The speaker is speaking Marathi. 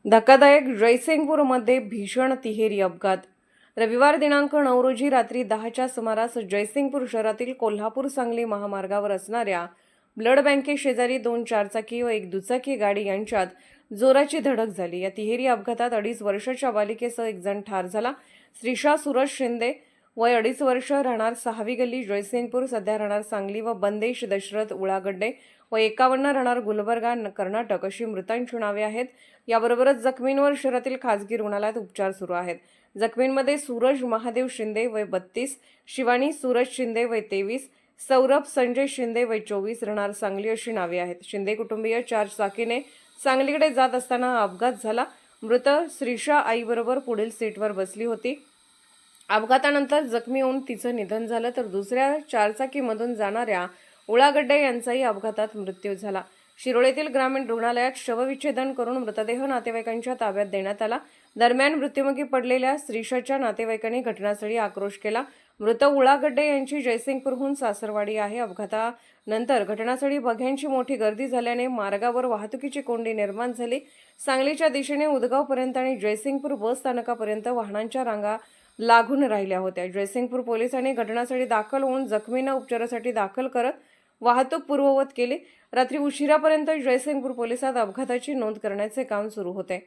धक्कादायक जयसिंगपूरमध्ये भीषण तिहेरी अपघात. रविवार दिनांक 9 रोजी रात्री 10च्या सुमारास जयसिंगपूर शहरातील कोल्हापूर सांगली महामार्गावर असणाऱ्या ब्लड बँकेशेजारी 2 चारचाकी व एक दुचाकी गाडी यांच्यात जोराची धडक झाली. या तिहेरी अपघातात 2.5 वर्षाच्या बालिकेसह एक जण ठार झाला. श्रीशा सूरज शिंदे वय 2.5 वर्ष, राहणार 6वी गल्ली जयसिंगपूर, सध्या राहणार सांगली, व बंदेश दशरथ उळागड्डे वय 51, राहणार गुलबर्गा कर्नाटक अशी मृतांची नावे आहेत. याबरोबरच जखमींवर शहरातील खासगी रुग्णालयात उपचार सुरू आहेत. जखमींमध्ये सूरज महादेव शिंदे वय 32, शिवानी सूरज शिंदे वय 23, सौरभ संजय शिंदे वय 24, राहणार सांगली अशी नावे आहेत. शिंदे कुटुंबीय 4 चाकीने सांगलीकडे जात असताना हा अपघात झाला. मृत श्रीशा आईबरोबर पुढील सीटवर बसली होती. अपघातानंतर जखमी होऊन तिचं निधन झालं, तर दुसऱ्या चारचाकीमधून जाणाऱ्या उळागड्डे यांचाही अपघातात मृत्यू झाला. शिरोळीतील ग्रामीण रुग्णालयात शवविच्छेदन करून मृतदेह नातेवाईकांच्या ताब्यात देण्यात आला. दरम्यान मृत्युमुखी पडलेल्या श्रीशाच्या नातेवाईकांनी घटनास्थळी आक्रोश केला. मृत उळागड्डे यांची जयसिंगपूरहून सासरवाडी आहे. अपघातानंतर घटनास्थळी बघ्यांची मोठी गर्दी झाल्याने मार्गावर वाहतुकीची कोंडी निर्माण झाली. सांगलीच्या दिशेने उदगावपर्यंत आणि जयसिंगपूर बस स्थानकापर्यंत वाहनांच्या रांगा लागून राहिल्या होत्या. जयसिंगपूर पोलिसांनी घटनास्थळी दाखल होऊन जखमींना उपचारासाठी दाखल करत वाहतूक पूर्ववत केली. रात्री उशिरापर्यंत जयसिंगपूर पोलिसात अपघाताची नोंद करण्याचे काम सुरू होते.